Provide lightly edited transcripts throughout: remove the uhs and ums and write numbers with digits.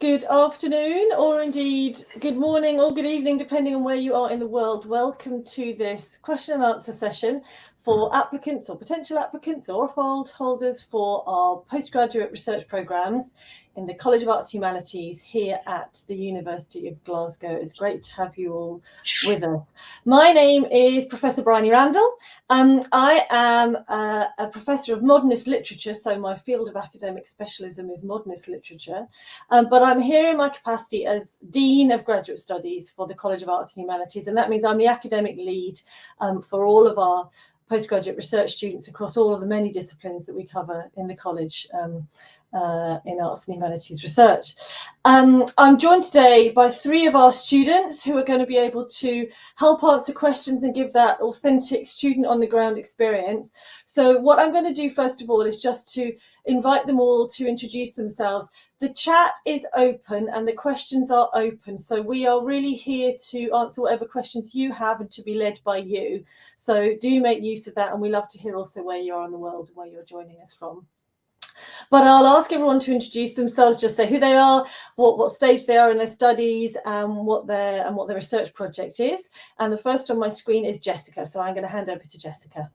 Good afternoon, or indeed good morning or good evening, depending on where you are in the world. Welcome to this question and answer session for applicants or potential applicants or holders for our postgraduate research programmes in the College of Arts and Humanities here at the University of Glasgow. It's great to have you all with us. My name is Professor Bryony Randall. I am a Professor of Modernist literature, so my field of academic specialism is Modernist literature. But I'm here in my capacity as Dean of Graduate Studies for the College of Arts and Humanities, and that means I'm the academic lead for all of our postgraduate research students across all of the many disciplines that we cover in the college in Arts and Humanities research. I'm joined today by three of our students who are going to be able to help answer questions and give that authentic student on the ground experience. So what I'm going to do first of all is just to invite them all to introduce themselves. The chat is open and the questions are open, so we are really here to answer whatever questions you have and to be led by you. So do make use of that, and we love to hear also where you are in the world and where you're joining us from. But I'll ask everyone to introduce themselves, just say who they are, what stage they are in their studies, and what their research project is. And the first on my screen is Jessica, so I'm going to hand over to Jessica.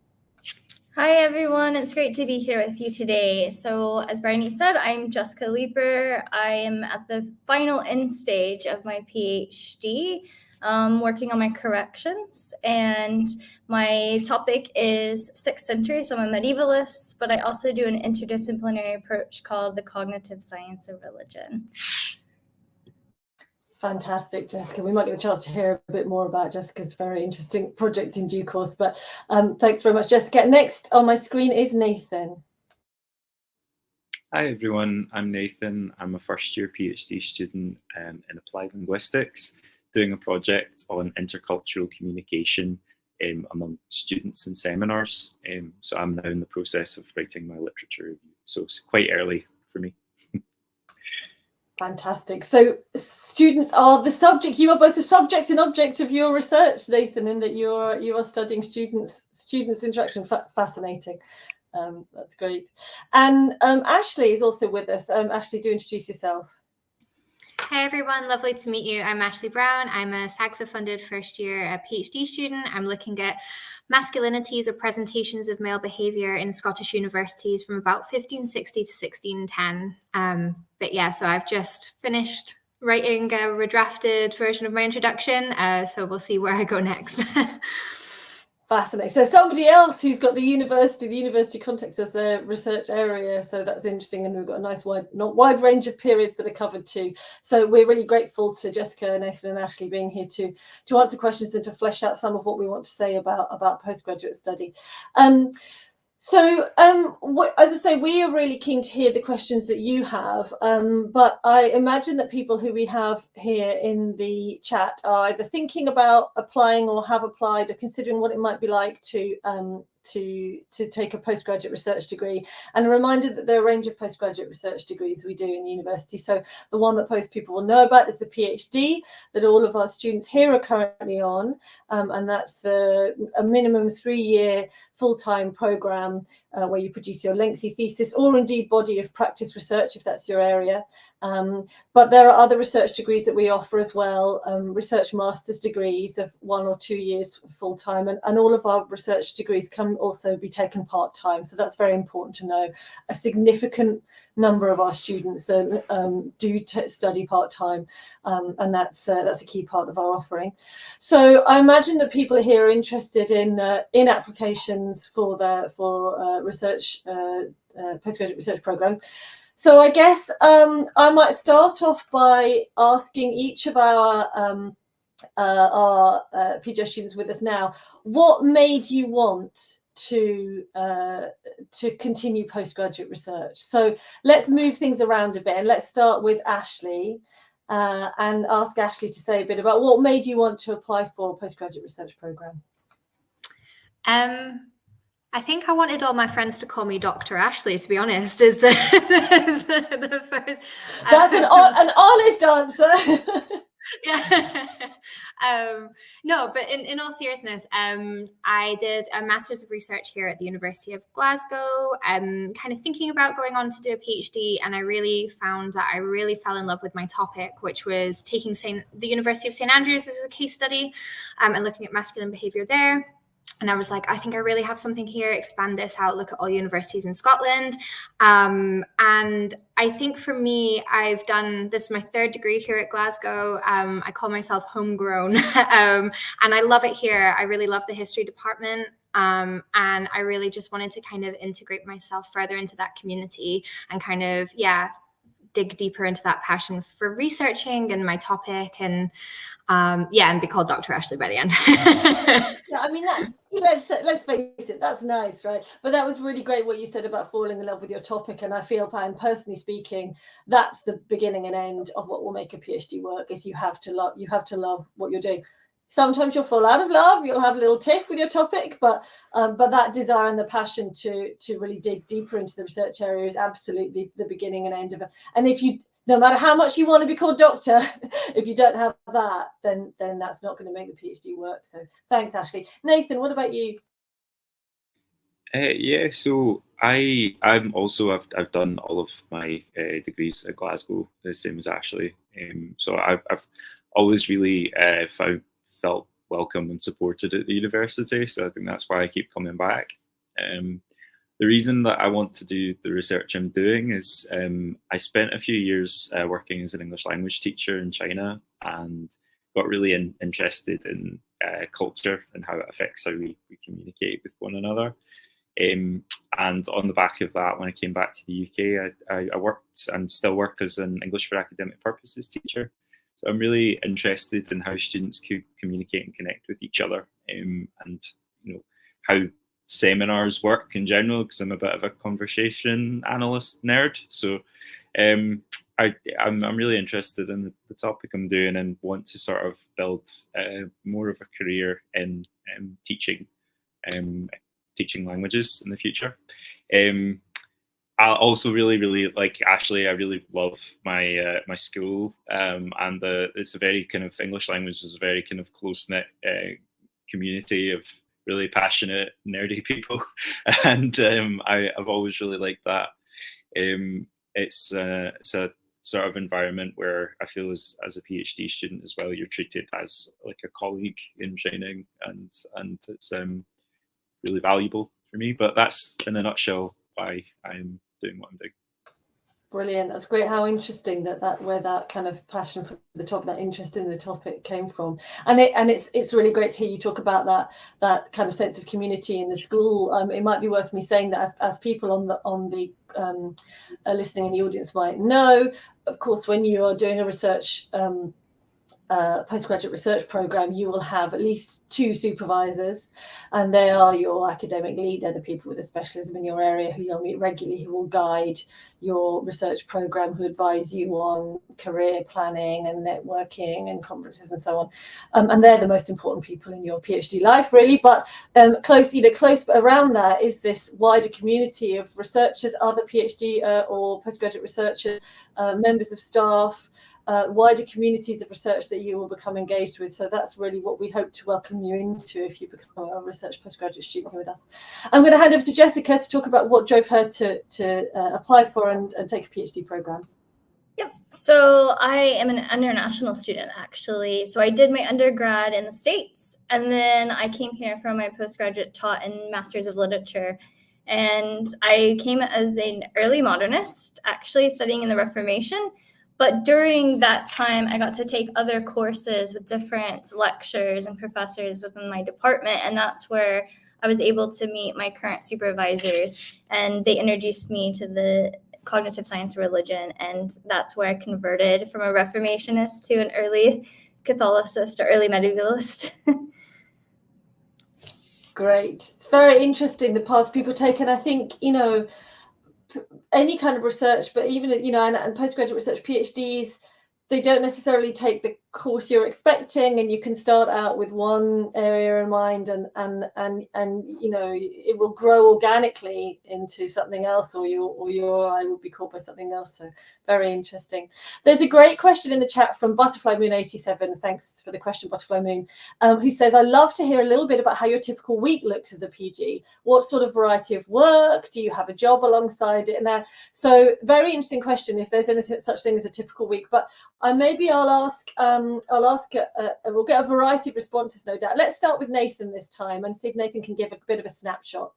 Hi everyone, it's great to be here with you today. So as Bryony said, I'm Jessica Leeper. I am at the final end stage of my PhD, working on my corrections, and my topic is 6th century, so I'm a medievalist, but I also do an interdisciplinary approach called the cognitive science of religion. Fantastic, Jessica. We might get a chance to hear a bit more about Jessica's very interesting project in due course, but thanks very much, Jessica. Next on my screen is Nathan. Hi everyone, I'm Nathan. I'm a first year PhD student in applied linguistics, doing a project on intercultural communication among students in seminars. So I'm now in the process of writing my literature review, so it's quite early for me. Fantastic. So students are the subject, you are both the subject and object of your research, Nathan, in that you are studying students interaction. Fascinating. That's great. And Ashley is also with us. Ashley, do introduce yourself. Hi everyone, lovely to meet you. I'm Ashley Brown. I'm a SAGSA-funded first year PhD student. I'm looking at masculinities or presentations of male behaviour in Scottish universities from about 1560 to 1610. But yeah, so I've just finished writing a redrafted version of my introduction, so we'll see where I go next. Fascinating. So somebody else who's got the university context as their research area. So that's interesting. And we've got a nice wide range of periods that are covered too. So we're really grateful to Jessica, Nathan and Ashley being here to answer questions and to flesh out some of what we want to say about postgraduate study. So as I say, we are really keen to hear the questions that you have, but I imagine that people who we have here in the chat are either thinking about applying or have applied or considering what it might be like to take a postgraduate research degree. And a reminder that there are a range of postgraduate research degrees we do in the university. So the one that most people will know about is the PhD that all of our students here are currently on, and that's a minimum 3-year full-time program where you produce your lengthy thesis or indeed body of practice research if that's your area. But there are other research degrees that we offer as well, research master's degrees of 1 or 2 years full-time, and all of our research degrees can also be taken part-time. So that's very important to know. A significant number of our students do study part-time, and that's a key part of our offering. So I imagine that people here are interested in applications for research postgraduate research programs. So I guess I might start off by asking each of our PhD students with us now, what made you want to continue postgraduate research? So let's move things around a bit, and let's start with Ashley and ask Ashley to say a bit about what made you want to apply for a postgraduate research program. I think I wanted all my friends to call me Dr. Ashley, to be honest, is the first. That's an honest answer. Yeah. No, but in all seriousness, I did a Master's of Research here at the University of Glasgow. I'm kind of thinking about going on to do a PhD, and I really found that I really fell in love with my topic, which was taking the University of St Andrews as a case study, and looking at masculine behaviour there. And I was like, I think I really have something here, expand this out, look at all universities in Scotland. And I think for me, I've done this, my third degree here at Glasgow. I call myself homegrown, and I love it here. I really love the history department. And I really just wanted to kind of integrate myself further into that community and kind of, dig deeper into that passion for researching and my topic, and and be called Dr. Ashley by the end. Yeah, I mean, let's face it, that's nice, right? But that was really great what you said about falling in love with your topic, and I feel, and personally speaking, that's the beginning and end of what will make a PhD work. Is you have to love what you're doing. Sometimes you'll fall out of love, you'll have a little tiff with your topic, but that desire and the passion to really dig deeper into the research area is absolutely the beginning and end of it. And if you, no matter how much you want to be called doctor, if you don't have that, then that's not going to make the PhD work. So thanks, Ashley. Nathan, what about you? So I'm also, I've done all of my degrees at Glasgow, the same as Ashley. So I've always really felt welcome and supported at the university. So I think that's why I keep coming back. The reason that I want to do the research I'm doing is I spent a few years working as an English language teacher in China, and got really interested in culture and how it affects how we communicate with one another. And on the back of that, when I came back to the UK, I worked and still work as an English for academic purposes teacher. So I'm really interested in how students could communicate and connect with each other, and how seminars work in general, because I'm a bit of a conversation analyst nerd. So I'm really interested in the topic I'm doing, and want to sort of build more of a career in teaching languages in the future. I also really like Ashley. I really love my my school, and it's a very kind of, English language is a very kind of close-knit community of really passionate, nerdy people, and I've always really liked that. It's a sort of environment where I feel as a PhD student as well, you're treated as like a colleague in training, and it's really valuable for me. But that's in a nutshell why I'm doing what I'm doing. Brilliant. That's great. How interesting that where that kind of passion for the topic, that interest in the topic came from. And it's really great to hear you talk about that kind of sense of community in the school. It might be worth me saying that as people on the listening in the audience might know, of course, when you are doing a research postgraduate research program, you will have at least 2 supervisors, and they are your academic lead. They're the people with a specialism in your area who you'll meet regularly, who will guide your research program, who advise you on career planning and networking and conferences and so on. And they're the most important people in your PhD life, really. But close around that is this wider community of researchers, other PhD or postgraduate researchers, members of staff, wider communities of research that you will become engaged with. So that's really what we hope to welcome you into if you become a research postgraduate student here with us. I'm going to hand over to Jessica to talk about what drove her to apply for and take a PhD program. Yep. So I am an international student, actually. So I did my undergrad in the States, and then I came here for my postgraduate, taught in Masters of Literature. And I came as an early modernist, actually studying in the Reformation. But during that time, I got to take other courses with different lecturers and professors within my department. And that's where I was able to meet my current supervisors. And they introduced me to the cognitive science religion. And that's where I converted from a Reformationist to an early Catholicist or early medievalist. Great. It's very interesting, the paths people take. And I think, any kind of research, but even, and postgraduate research, PhDs, they don't necessarily take the course you're expecting, and you can start out with one area in mind, and you know, it will grow organically into something else, or your eye will be caught by something else. So very interesting. There's a great question in the chat from Butterfly Moon 87. Thanks for the question, Butterfly Moon, who says, I'd love to hear a little bit about how your typical week looks as a PG. What sort of variety of work? Do you have a job alongside it? And so very interesting question, if there's anything such thing as a typical week. But maybe I'll ask, we'll get a variety of responses, no doubt. Let's start with Nathan this time and see if Nathan can give a bit of a snapshot.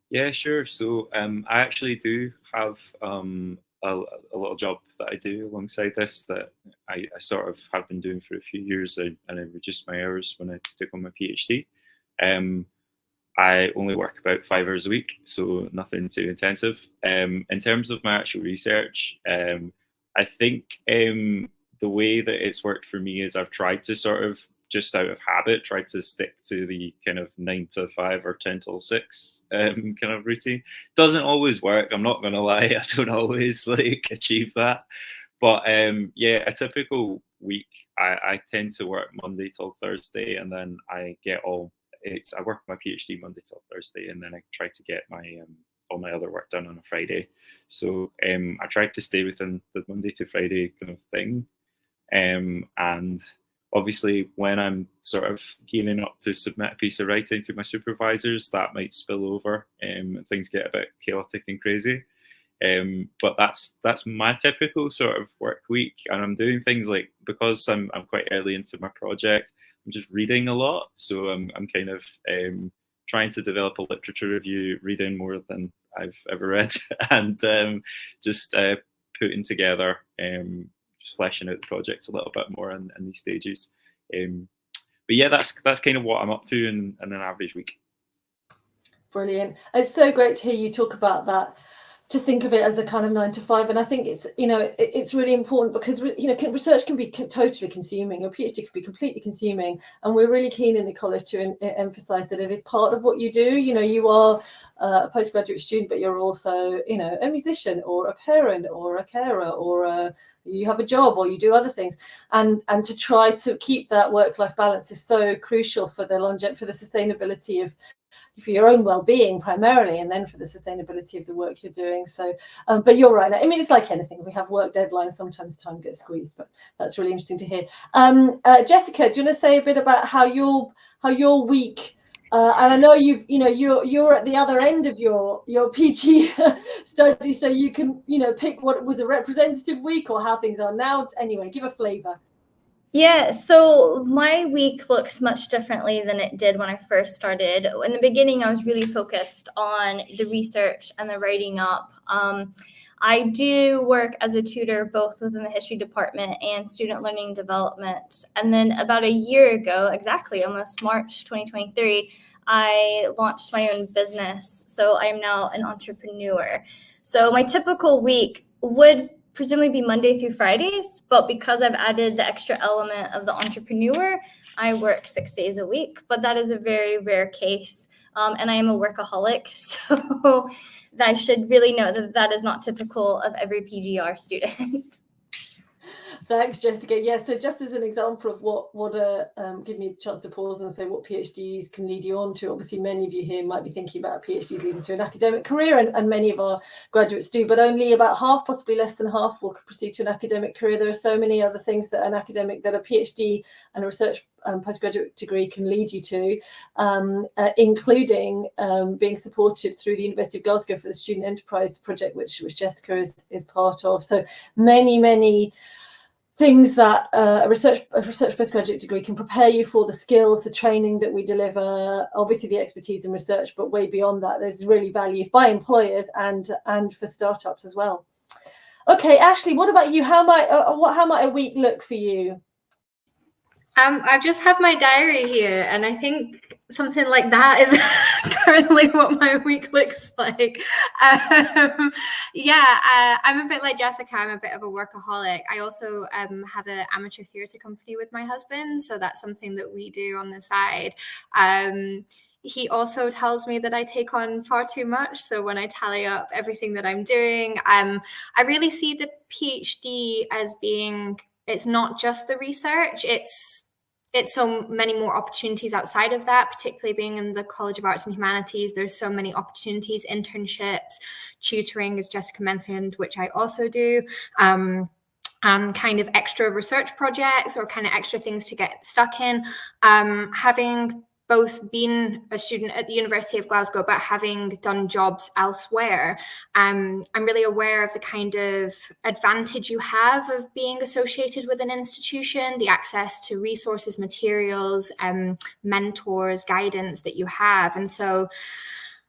Yeah, sure. So I actually do have a little job that I do alongside this that I sort of have been doing for a few years, and I reduced my hours when I took on my PhD. I only work about 5 hours a week, so nothing too intensive. In terms of my actual research, I think the way that it's worked for me is I've tried to sort of, just out of habit, try to stick to the kind of 9 to 5 or 10 till 6 kind of routine. Doesn't always work, I'm not gonna lie. I don't always like achieve that, but yeah, a typical week, I tend to work Monday till Thursday, and then I get I work my PhD Monday till Thursday, and then I try to get my all my other work done on a Friday. So I try to stay within the Monday to Friday kind of thing, and obviously when I'm sort of gearing up to submit a piece of writing to my supervisors, that might spill over and things get a bit chaotic and crazy. But that's my typical sort of work week, and I'm doing things like, because I'm quite early into my project, I'm just reading a lot. So I'm kind of trying to develop a literature review, reading more than I've ever read, and just putting together, just fleshing out the projects a little bit more in these stages. But yeah, that's kind of what I'm up to in an average week. Brilliant. It's so great to hear you talk about that, to think of it as a kind of 9 to 5. And I think it's, you know, it's really important, because, you know, research can be totally consuming. Your PhD can be completely consuming. And we're really keen in the college to emphasize that it is part of what you do. You know, you are a postgraduate student, but you're also, you know, a musician or a parent or a carer, or you have a job, or you do other things. And to try to keep that work-life balance is so crucial for the sustainability of, for your own well-being primarily, and then for the sustainability of the work you're doing. So but you're right. I mean, it's like anything, we have work deadlines, sometimes time gets squeezed, but that's really interesting to hear. Jessica, do you want to say a bit about how your week, and I know you're at the other end of your PG study, so you can, you know, pick what was a representative week or how things are now. Anyway, give a flavor. Yeah, so my week looks much differently than it did when I first started. In the beginning, I was really focused on the research and the writing up. I do work as a tutor both within the history department and student learning development. And then about a year ago, exactly almost March 2023, I launched my own business. So I'm now an entrepreneur. So my typical week would presumably be Monday through Fridays, but because I've added the extra element of the entrepreneur, I work 6 days a week, but that is a very rare case. And I am a workaholic, so I should really know that that is not typical of every PGR student. Thanks, Jessica. Yeah, so just as an example of what give me a chance to pause and say what PhDs can lead you on to. Obviously, many of you here might be thinking about PhDs leading to an academic career, and many of our graduates do, but only about half, possibly less than half, will proceed to an academic career. There are so many other things that a PhD and a research postgraduate degree can lead you to, including being supported through the University of Glasgow for the Student Enterprise Project, which Jessica is part of. So many things that a research postgraduate degree can prepare you for, the skills, the training that we deliver, obviously the expertise in research, but way beyond that, there's really value by employers and for startups as well. Okay, Ashley, what about you? How might a week look for you? I just have my diary here, and I think something like that is currently what my week looks like. I'm a bit like Jessica. I'm a bit of a workaholic. I also have an amateur theatre company with my husband, so that's something that we do on the side. he also tells me that I take on far too much. So when I tally up everything that I'm doing, I really see the PhD as being, it's not just the research, it's so many more opportunities outside of that, particularly being in the College of Arts and Humanities. There's so many opportunities, internships, tutoring, as Jessica mentioned, which I also do. Kind of extra research projects or kind of extra things to get stuck in. Having both been a student at the University of Glasgow, but having done jobs elsewhere, I'm really aware of the kind of advantage you have of being associated with an institution, the access to resources, materials, mentors, guidance that you have. And so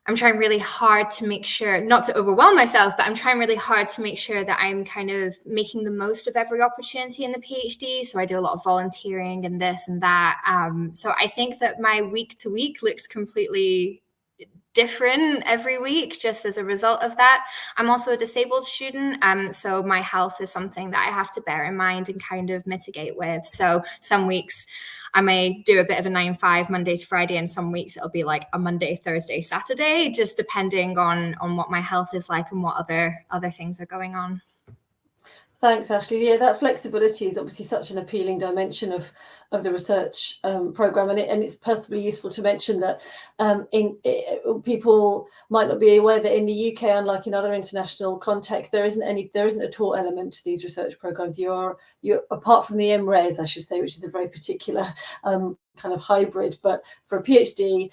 I'm trying really hard to make sure, not to overwhelm myself, but I'm trying really hard to make sure that I'm kind of making the most of every opportunity in the PhD. So I do a lot of volunteering and this and that. So I think that my week to week looks completely different every week just as a result of that. I'm also a disabled student, so my health is something that I have to bear in mind and kind of mitigate with. So some weeks I may do a bit of a 9-5 Monday to Friday, and some weeks it'll be like a Monday, Thursday, Saturday, just depending on what my health is like and what other things are going on. Thanks, Ashley. Yeah, that flexibility is obviously such an appealing dimension of the research programme, and it's personally useful to mention that people might not be aware that in the UK, unlike in other international contexts, there isn't a taught element to these research programmes. You're apart from the MRes, I should say, which is a very particular kind of hybrid, but for a PhD,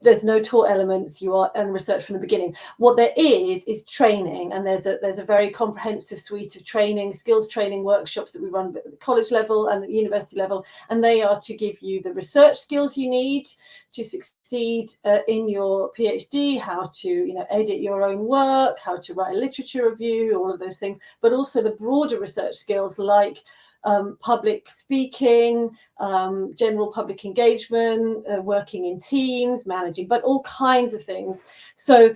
there's no taught elements. You are in research from the beginning. What there is training, and there's a very comprehensive suite of training, skills training workshops that we run at the college level and at the university level, and they are to give you the research skills you need to succeed in your PhD, how to edit your own work, how to write a literature review, all of those things, but also the broader research skills like public speaking, general public engagement, working in teams, managing, but all kinds of things. So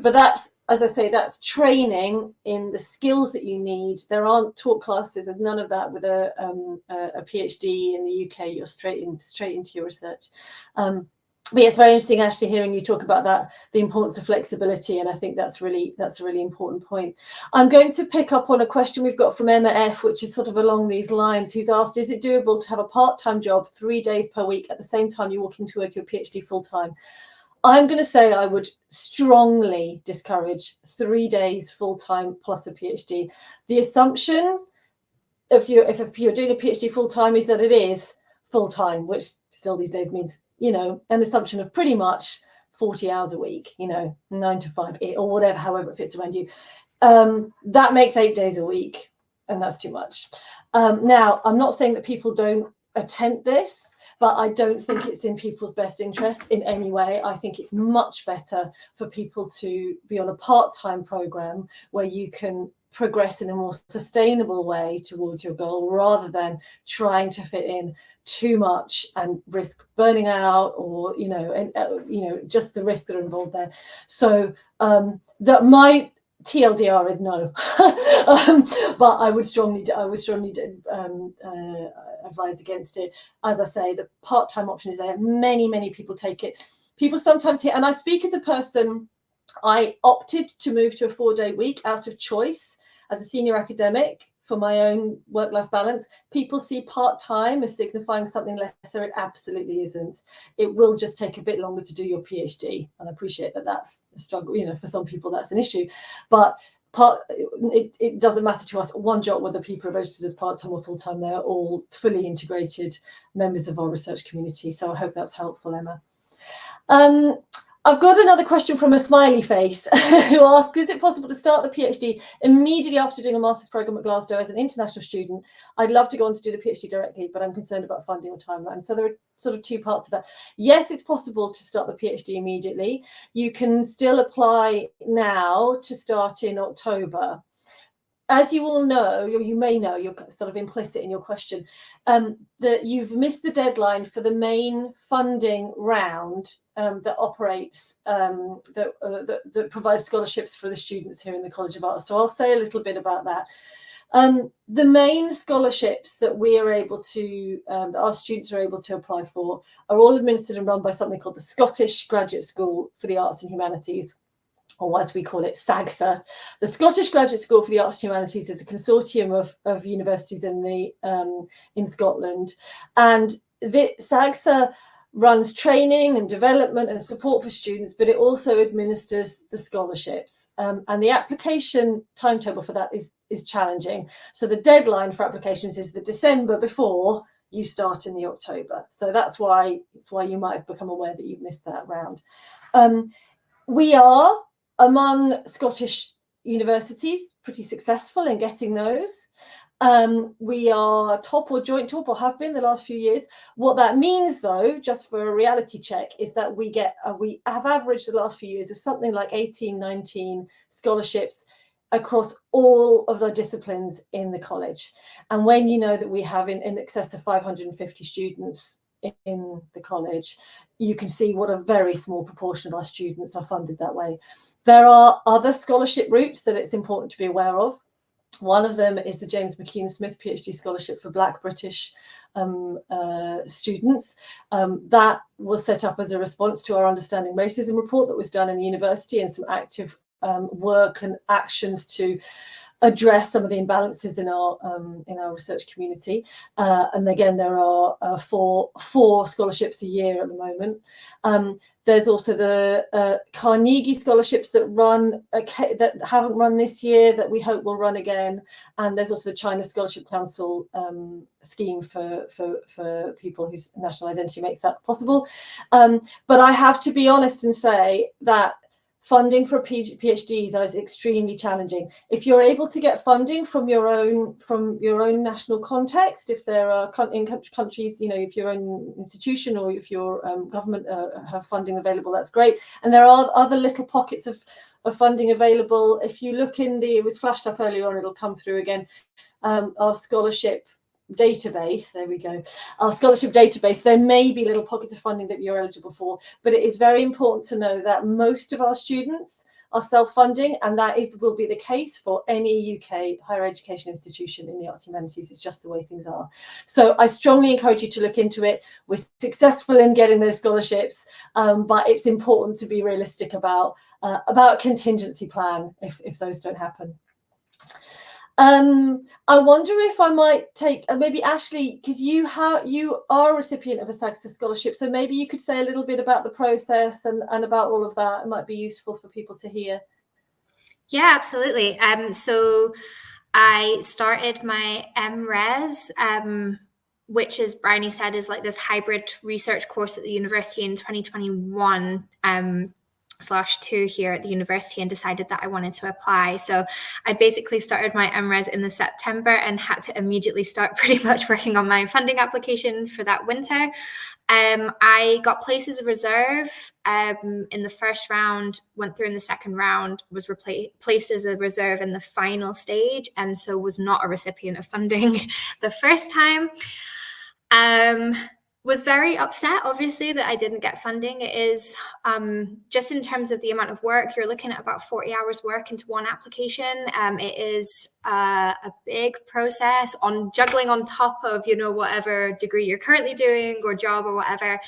but that's, as I say, that's training in the skills that you need. There aren't taught classes. There's none of that with a PhD in the UK. You're straight into your research. But yeah, it's very interesting, Ashley, hearing you talk about that, the importance of flexibility, and I think that's a really important point. I'm going to pick up on a question we've got from Emma F, which is sort of along these lines, who's asked, is it doable to have a part-time job 3 days per week at the same time you're working towards your PhD full-time? I'm going to say I would strongly discourage 3 days full-time plus a PhD. The assumption, if you're doing a PhD full-time, is that it is full-time, which still these days means an assumption of pretty much 40 hours a week, 9 to 5 or whatever, however it fits around you. That makes 8 days a week, and that's too much. Now, I'm not saying that people don't attempt this, but I don't think it's in people's best interest in any way. I think it's much better for people to be on a part-time program where you can progress in a more sustainable way towards your goal, rather than trying to fit in too much and risk burning out, or just the risks that are involved there. So that my TLDR is no, but I would strongly advise against it. As I say, the part-time option is there. Many people take it. People sometimes hear, and I speak as a person, I opted to move to a 4-day week out of choice as a senior academic for my own work-life balance. People see part-time as signifying something lesser. It absolutely isn't. It will just take a bit longer to do your PhD. And I appreciate that that's a struggle, for some people that's an issue. But it doesn't matter to us one jot whether people are registered as part-time or full-time. They're all fully integrated members of our research community. So I hope that's helpful, Emma. I've got another question from a smiley face who asks, is it possible to start the PhD immediately after doing a master's program at Glasgow as an international student? I'd love to go on to do the PhD directly, but I'm concerned about funding or timeline. So there are sort of two parts of that. Yes, it's possible to start the PhD immediately. You can still apply now to start in October. As you all know, or you may know, you're sort of implicit in your question, that you've missed the deadline for the main funding round that operates, that provides scholarships for the students here in the College of Arts. So I'll say a little bit about that. The main scholarships that we are able to, that our students are able to apply for, are all administered and run by something called the Scottish Graduate School for the Arts and Humanities, or as we call it, SAGSA. The Scottish Graduate School for the Arts and Humanities is a consortium of universities in Scotland, and the SAGSA runs training and development and support for students, but it also administers the scholarships. And the application timetable for that is challenging. So the deadline for applications is the December before you start in the October. So that's why you might have become aware that you've missed that round. We are, among Scottish universities, pretty successful in getting those. We are top or joint top, or have been the last few years. What that means, though, just for a reality check, is that we have averaged the last few years of something like 18, 19 scholarships across all of the disciplines in the college. And when you know that we have in excess of 550 students in the college, you can see what a very small proportion of our students are funded that way. There are other scholarship routes that it's important to be aware of. One of them is the James McKean Smith PhD Scholarship for Black British students. That was set up as a response to our Understanding Racism report that was done in the university, and some active work and actions to address some of the imbalances in our research community. And again, there are four scholarships a year at the moment. There's also the Carnegie scholarships that haven't run this year, that we hope will run again. And there's also the China Scholarship Council scheme for people whose national identity makes that possible. But I have to be honest and say that funding for PhDs is extremely challenging. If you're able to get funding from your own national context, if there are in countries, if your own institution or if your government have funding available, that's great. And there are other little pockets of funding available. If you look it was flashed up earlier on, it'll come through again. Our scholarship database, there we go, our scholarship database, there may be little pockets of funding that you're eligible for, but it is very important to know that most of our students are self-funding, and that will be the case for any UK higher education institution in the arts and humanities. It's just the way things are. So I strongly encourage you to look into it. We're successful in getting those scholarships, but it's important to be realistic about a contingency plan if those don't happen. I wonder if I might take maybe Ashley, because you are a recipient of a SAGSA scholarship, so maybe you could say a little bit about the process and about all of that. It might be useful for people to hear. Yeah, absolutely. So I started my MRes, which, as Bryony said, is like this hybrid research course at the university in 2021. /2 here at the university, and decided that I wanted to apply. So I basically started my MRes in the September and had to immediately start pretty much working on my funding application for that winter. I got placed as a reserve in the first round, went through in the second round, was placed as a reserve in the final stage, and so was not a recipient of funding the first time. Was very upset, obviously, that I didn't get funding. It is just in terms of the amount of work, you're looking at about 40 hours work into one application. It is a big process on juggling on top of, whatever degree you're currently doing or job or whatever.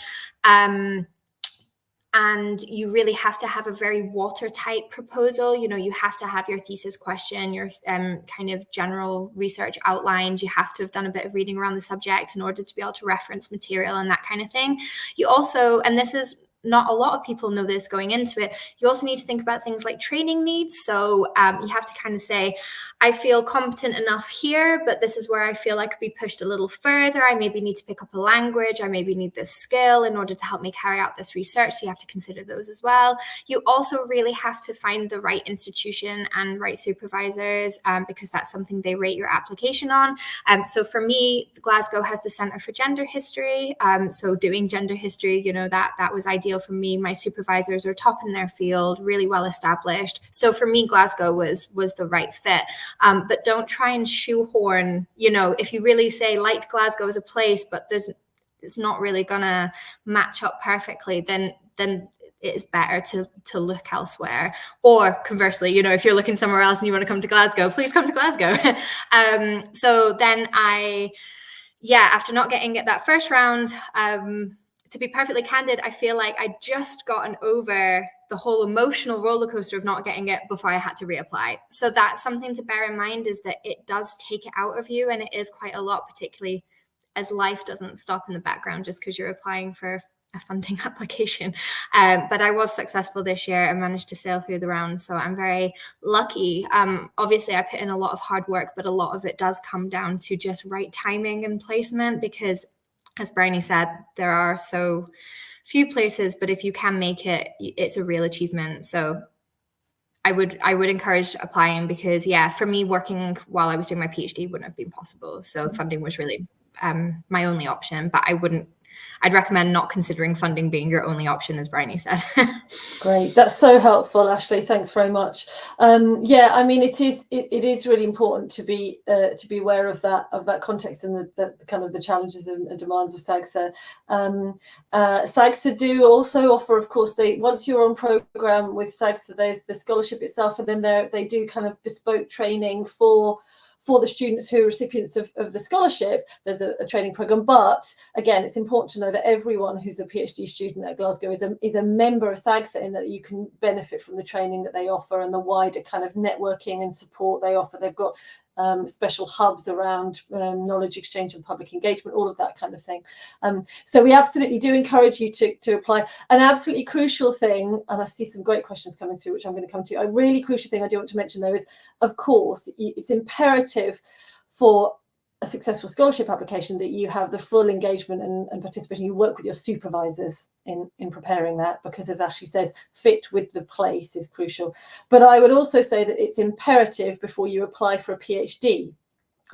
And you really have to have a very watertight proposal. You have to have your thesis question, your kind of general research outlines. You have to have done a bit of reading around the subject in order to be able to reference material and that kind of thing. You also, and this is not a lot of people know this going into it, you also need to think about things like training needs. So you have to kind of say, I feel competent enough here, but this is where I feel I could be pushed a little further. I maybe need to pick up a language. I maybe need this skill in order to help me carry out this research. So you have to consider those as well. You also really have to find the right institution and right supervisors, because that's something they rate your application on. So for me, Glasgow has the Centre for Gender History. So doing gender history, that was ideal for me. My supervisors are top in their field, really well established. So for me, Glasgow was the right fit. But don't try and shoehorn, if you really say like Glasgow as a place, but it's not really gonna match up perfectly, then it's better to look elsewhere. Or conversely, you know, if you're looking somewhere else and you want to come to Glasgow, please come to Glasgow. So then after not getting it that first round, to be perfectly candid, I feel like I'd just gotten over the whole emotional roller coaster of not getting it before I had to reapply. So that's something to bear in mind, is that it does take it out of you, and it is quite a lot, particularly as life doesn't stop in the background just because you're applying for a funding application. But I was successful this year and managed to sail through the round, so I'm very lucky. Obviously, I put in a lot of hard work, but a lot of it does come down to just right timing and placement, because as Bryony said, there are so few places, but if you can make it, it's a real achievement. So I would encourage applying, because for me, working while I was doing my PhD wouldn't have been possible. So funding was really my only option, but I'd recommend not considering funding being your only option, as Bryony said. Great, that's so helpful, Ashley. Thanks very much. I mean, it is really important to be aware of that context and the kind of the challenges and demands of SAGSA. SAGSA do also offer, of course, once you're on program with SAGSA, there's the scholarship itself, and then they do kind of bespoke training for the students who are recipients of the scholarship. There's a training program, but again, it's important to know that everyone who's a PhD student at Glasgow is a member of SAGSA, in that you can benefit from the training that they offer and the wider kind of networking and support they offer. They've got special hubs around knowledge exchange and public engagement, all of that kind of thing. So we absolutely do encourage you to apply. An absolutely crucial thing, and I see some great questions coming through, which I'm going to come to. A really crucial thing I do want to mention, though, is, of course, it's imperative for a successful scholarship application that you have the full engagement and participation. You work with your supervisors in preparing that, because, as Ashley says, fit with the place is crucial. But I would also say that it's imperative, before you apply for a PhD,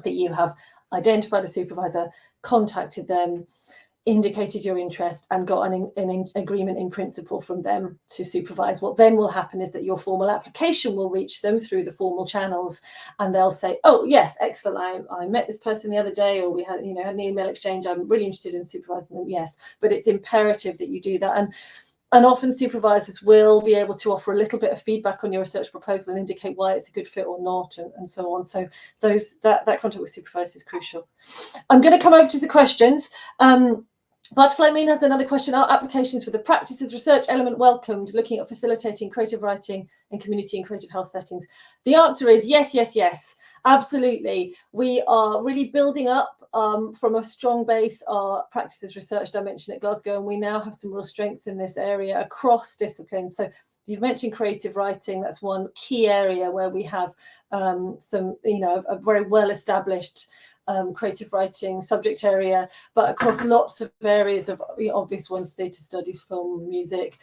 that you have identified a supervisor, contacted them, indicated your interest, and got an agreement in principle from them to supervise. What then will happen is that your formal application will reach them through the formal channels, and they'll say, oh yes, excellent, I met this person the other day, or we had an email exchange, I'm really interested in supervising them. Yes, but it's imperative that you do that. And often supervisors will be able to offer a little bit of feedback on your research proposal and indicate why it's a good fit or not, and so on. So that contact with supervisors is crucial. I'm going to come over to the questions. Butterfly Moon has another question. Are applications with the practices research element welcomed, looking at facilitating creative writing in community and creative health settings? The answer is yes, yes, yes, absolutely. We are really building up from a strong base our practices research dimension at Glasgow, and we now have some real strengths in this area across disciplines. So you've mentioned creative writing. That's one key area where we have some, a very well established creative writing subject area, but across lots of areas of obvious ones: theatre studies, film, music.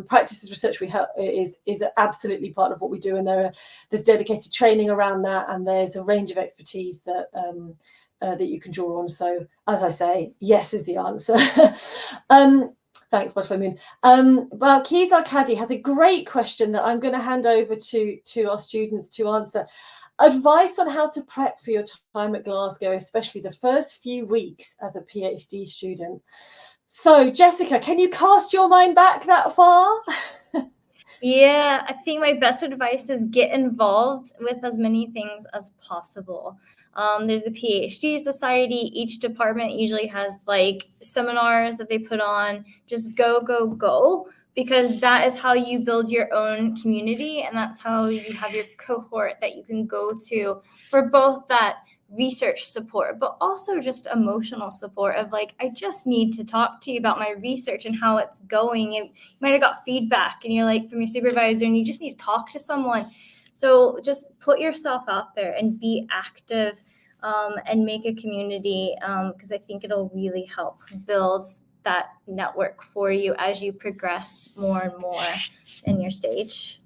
Practices research is absolutely part of what we do, and there's dedicated training around that, and there's a range of expertise that you can draw on. So, as I say, yes is the answer. Thanks, Butterfly Moon. Balkis Al-Kadi has a great question that I'm going to hand over to our students to answer. Advice on how to prep for your time at Glasgow, especially the first few weeks as a PhD student. So, Jessica, can you cast your mind back that far? Yeah, I think my best advice is get involved with as many things as possible. There's the PhD Society. Each department usually has like seminars that they put on. Just go, go, go, because that is how you build your own community, and that's how you have your cohort that you can go to for both that research support, but also just emotional support of like, I just need to talk to you about my research and how it's going. You might have got feedback and you're like from your supervisor and you just need to talk to someone. So just put yourself out there and be active and make a community, because I think it'll really help build that network for you as you progress more and more in your stage.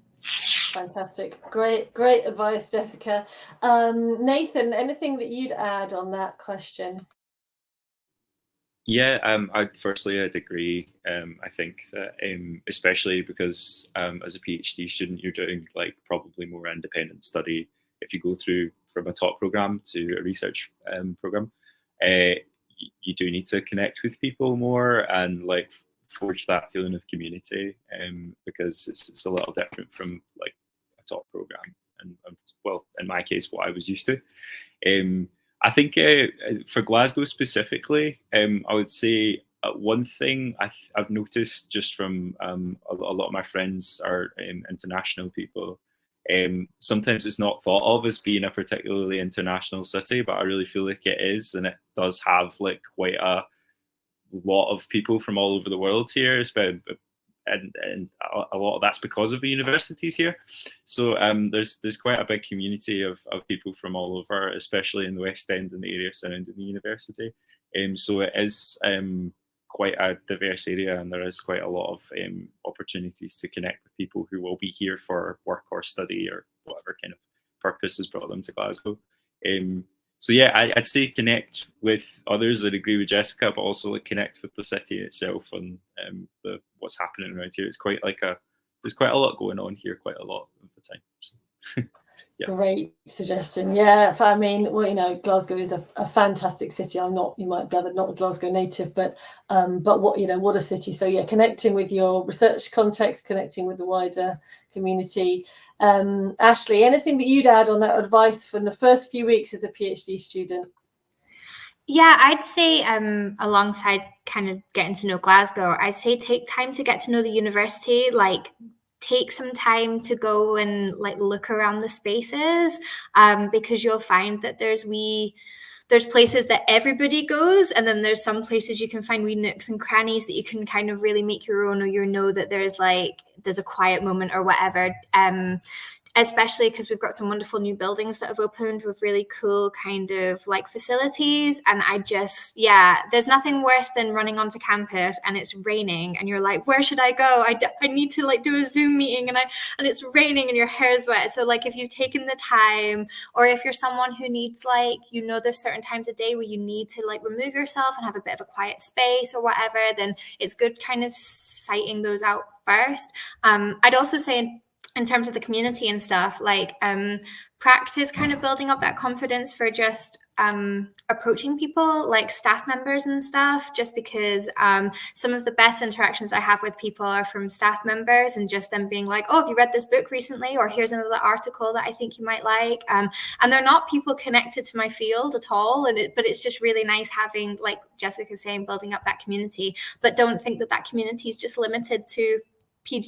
Fantastic. Great advice, Jessica. Nathan, anything that you'd add on that question? Yeah, I'd agree. I think that especially because as a PhD student, you're doing like probably more independent study. If you go through from a top program to a research program, you do need to connect with people more, and like forge that feeling of community, because it's a little different from like a top program, and well, in my case, what I was used to. I think for Glasgow specifically, I would say one thing I've noticed just from a lot of my friends are international people. Sometimes it's not thought of as being a particularly international city, but I really feel like it is, and it does have like quite a lot of people from all over the world here, and a lot of that's because of the universities here. So there's quite a big community of people from all over, especially in the West End and the area surrounding the university. So it is quite a diverse area, and there is quite a lot of opportunities to connect with people who will be here for work or study or whatever kind of purpose has brought them to Glasgow. So yeah, I'd say connect with others. I'd agree with Jessica, but also like connect with the city itself and what's happening around here. It's quite like there's quite a lot going on here quite a lot of the time. So, yeah. Great suggestion. Yeah, I mean, well, you know, Glasgow is a fantastic city. I'm not, you might have gathered, not a Glasgow native, but what, you know, what a city. So yeah, connecting with your research context, connecting with the wider community. Ashley, anything that you'd add on that advice from the first few weeks as a PhD student? Yeah, I'd say alongside kind of getting to know Glasgow, I'd say take time to get to know the university, like take some time to go and like look around the spaces, because you'll find that there's places that everybody goes, and then there's some places you can find wee nooks and crannies that you can kind of really make your own, or you know that there's a quiet moment or whatever. Especially because we've got some wonderful new buildings that have opened with really cool kind of like facilities. And there's nothing worse than running onto campus and it's raining and you're like, where should I go? I need to like do a Zoom meeting and it's raining and your hair is wet. So like if you've taken the time, or if you're someone who needs like, you know, there's certain times of day where you need to like remove yourself and have a bit of a quiet space or whatever, then it's good kind of citing those out first. I'd also say in terms of the community and stuff, like practice kind of building up that confidence for just approaching people like staff members and stuff, just because some of the best interactions I have with people are from staff members, and just them being like, oh, have you read this book recently? Or here's another article that I think you might like. And they're not people connected to my field at all. But it's just really nice having, like Jessica saying, building up that community. But don't think that community is just limited to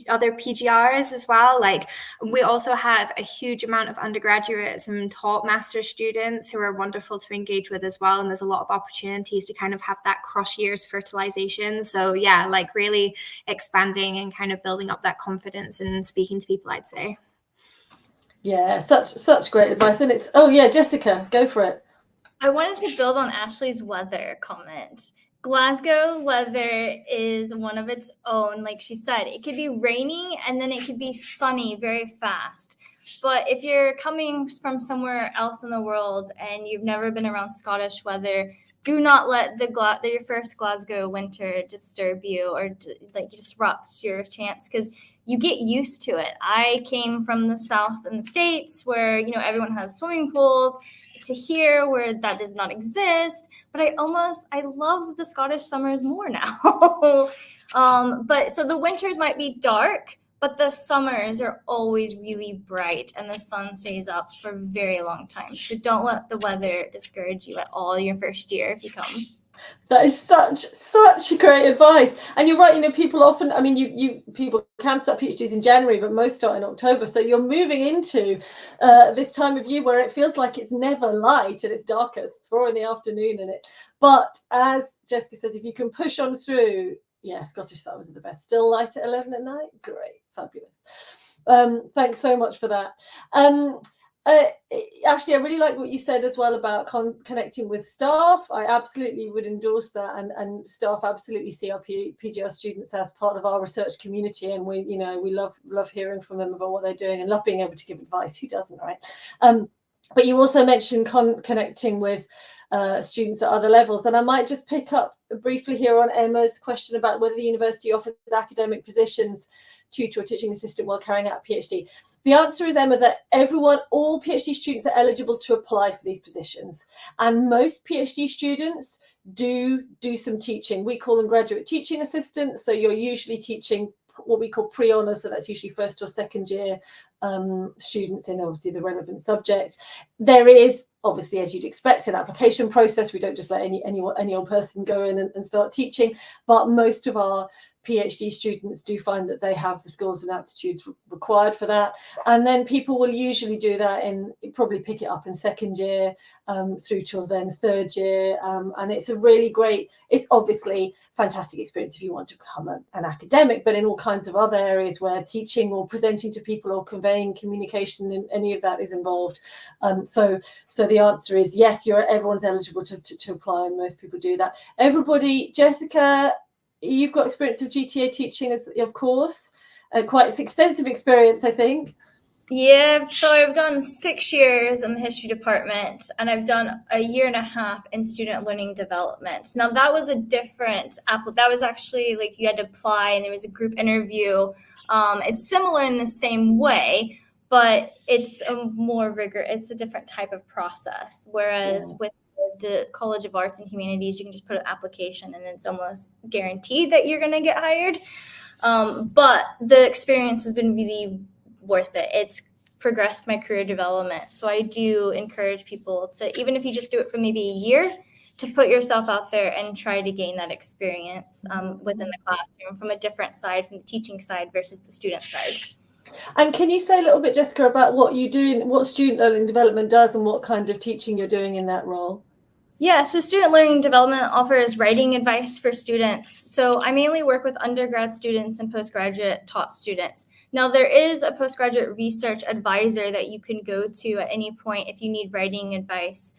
other PGRs as well. Like we also have a huge amount of undergraduates and top master's students who are wonderful to engage with as well, and there's a lot of opportunities to kind of have that cross years fertilization. So yeah, like really expanding and kind of building up that confidence and speaking to people, I'd say. Yeah, such great advice. And it's, oh yeah, Jessica, go for it. I wanted to build on Ashley's weather comment. Glasgow weather is one of its own. Like she said, it could be raining and then it could be sunny very fast. But if you're coming from somewhere else in the world and you've never been around Scottish weather, do not let your first Glasgow winter disturb you or like disrupt your chance, because you get used to it. I came from the South in the States where, you know, everyone has swimming pools, to here where that does not exist, but I love the Scottish summers more now. But so the winters might be dark, but the summers are always really bright and the sun stays up for a very long time. So don't let the weather discourage you at all your first year if you come. That is such great advice. And you're right, you know, people often, I mean, people can start PhDs in January, but most start in October. So you're moving into this time of year where it feels like it's never light and it's dark at 4 in the afternoon in it. But as Jessica says, if you can push on through, yeah, Scottish summers are the best. Still light at 11 at night? Great, fabulous. Thanks so much for that. Ashley, I really like what you said as well about connecting with staff. I absolutely would endorse that, and staff absolutely see our PGR students as part of our research community, and we love hearing from them about what they're doing and love being able to give advice. Who doesn't, right? But you also mentioned connecting with students at other levels, and I might just pick up briefly here on Emma's question about whether the university offers academic positions, tutor or teaching assistant while carrying out a PhD. The answer is, Emma, that all PhD students are eligible to apply for these positions. And most PhD students do some teaching. We call them graduate teaching assistants. So you're usually teaching what we call pre-honours, so that's usually first or second year students in obviously the relevant subject. There is obviously, as you'd expect, an application process. We don't just let any old person go in and start teaching, but most of our PhD students do find that they have the skills and aptitudes required for that. And then people will usually do that probably pick it up in second year through till then third year. And it's a really great, it's obviously fantastic experience if you want to become an academic, but in all kinds of other areas where teaching or presenting to people or conveying communication and any of that is involved. So the answer is yes, everyone's eligible to apply, and most people do that. Everybody, Jessica, you've got experience of GTA teaching, of course, quite extensive experience, I think. Yeah, so I've done 6 years in the history department, and I've done a year and a half in student learning development. Now that was a different that was actually like you had to apply and there was a group interview. It's similar in the same way, but it's a more rigorous, it's a different type of process. Whereas with the College of Arts and Humanities, you can just put an application and it's almost guaranteed that you're going to get hired. But the experience has been really worth it. It's progressed my career development. So I do encourage people to, even if you just do it for maybe a year, to put yourself out there and try to gain that experience within the classroom from a different side, from the teaching side versus the student side. And can you say a little bit, Jessica, about what you do, what student learning development does and what kind of teaching you're doing in that role? Yeah, so student learning development offers writing advice for students. So I mainly work with undergrad students and postgraduate taught students. Now there is a postgraduate research advisor that you can go to at any point if you need writing advice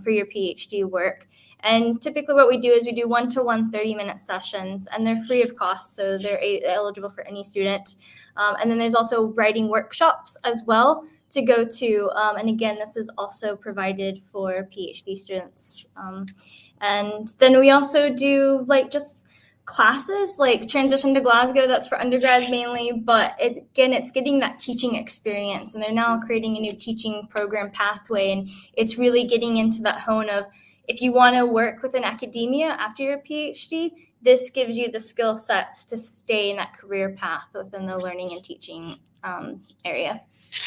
for your PhD work. And typically what we do is we do 1-to-1 30-minute sessions, and they're free of cost, so they're eligible for any student. And then there's also writing workshops as well to go to. And again, this is also provided for PhD students. And then we also do like just classes like Transition to Glasgow, that's for undergrads mainly, but it's getting that teaching experience, and they're now creating a new teaching program pathway, and it's really getting into that hone of, if you want to work within academia after your PhD, this gives you the skill sets to stay in that career path within the learning and teaching area.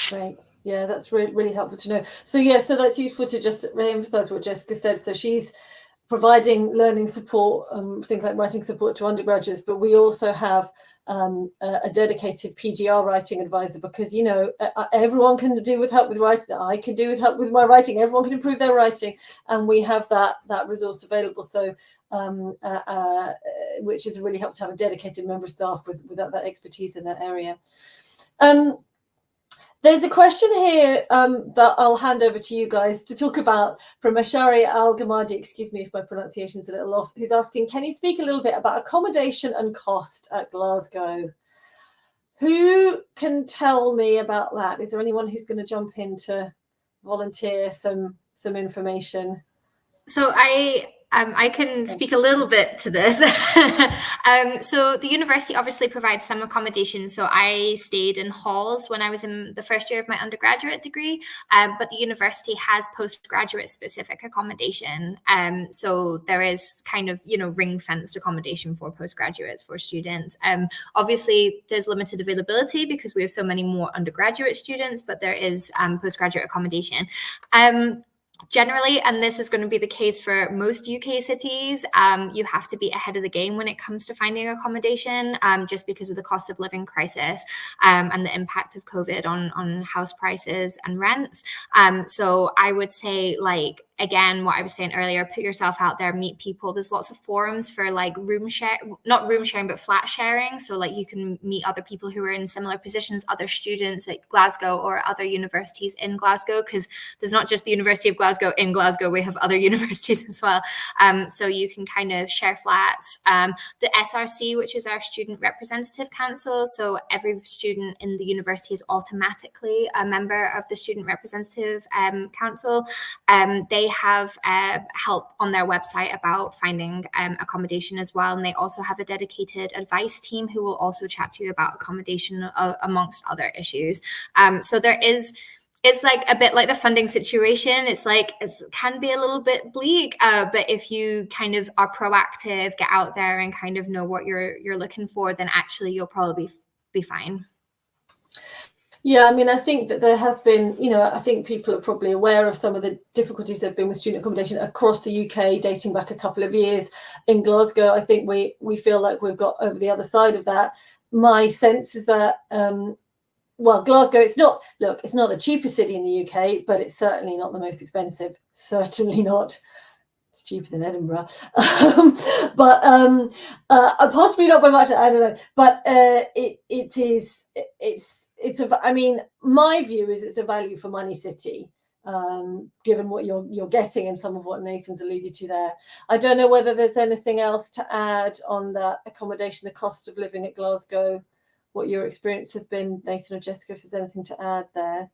Great. Yeah, that's really helpful to know. So so that's useful to just re-emphasize what Jessica said. So she's providing learning support, things like writing support to undergraduates, but we also have a dedicated PGR writing advisor, because everyone can do with help with writing. I can do with help with my writing. Everyone can improve their writing, and we have that resource available. So which is really helpful to have a dedicated member of staff with that expertise in that area. There's a question here that I'll hand over to you guys to talk about, from Ashari Al-Gamadi, excuse me if my pronunciation is a little off, who's asking, can you speak a little bit about accommodation and cost at Glasgow? Who can tell me about that? Is there anyone who's going to jump in to volunteer some information? So I can speak a little bit to this. So the university obviously provides some accommodation. So I stayed in halls when I was in the first year of my undergraduate degree, but the university has postgraduate specific accommodation. So there is kind of, ring-fenced accommodation for postgraduates, for students. Obviously, there's limited availability because we have so many more undergraduate students, but there is postgraduate accommodation. Generally, and this is going to be the case for most UK cities, you have to be ahead of the game when it comes to finding accommodation, just because of the cost of living crisis and the impact of COVID on house prices and rents. So I would say, again, what I was saying earlier, put yourself out there, meet people. There's lots of forums for not room sharing, but flat sharing. So you can meet other people who are in similar positions, other students at Glasgow or other universities in Glasgow, because there's not just the University of Glasgow in Glasgow, we have other universities as well. So you can kind of share flats. The SRC, which is our Student Representative Council. So every student in the university is automatically a member of the Student Representative Council. They they have help on their website about finding accommodation as well. And they also have a dedicated advice team who will also chat to you about accommodation amongst other issues. So it's like a bit like the funding situation. It's like, it can be a little bit bleak, but if you kind of are proactive, get out there and kind of know what you're looking for, then actually you'll probably be fine. Yeah, I mean, I think that there has been, I think people are probably aware of some of the difficulties there have been with student accommodation across the UK, dating back a couple of years. In Glasgow, I think we feel like we've got over the other side of that. My sense is that, Glasgow, it's not the cheapest city in the UK, but it's certainly not the most expensive. Certainly not. It's cheaper than Edinburgh, but possibly not by much. I don't know, but my view is it's a value for money city, given what you're getting and some of what Nathan's alluded to there. I don't know whether there's anything else to add on that accommodation, the cost of living at Glasgow, what your experience has been, Nathan or Jessica, if there's anything to add there.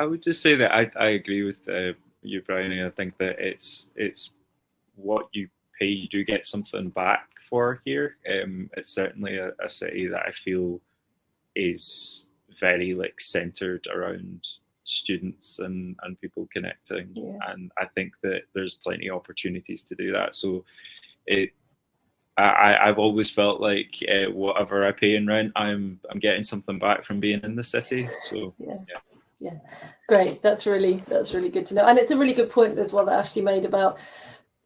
I would just say that I agree with you, Bryony. I think that it's what you pay, you do get something back for here. It's certainly a city that I feel is very centered around students and people connecting. Yeah. And I think that there's plenty of opportunities to do that. So I've always felt like whatever I pay in rent, I'm getting something back from being in the city. So yeah, great. That's really good to know. And it's a really good point as well that Ashley made about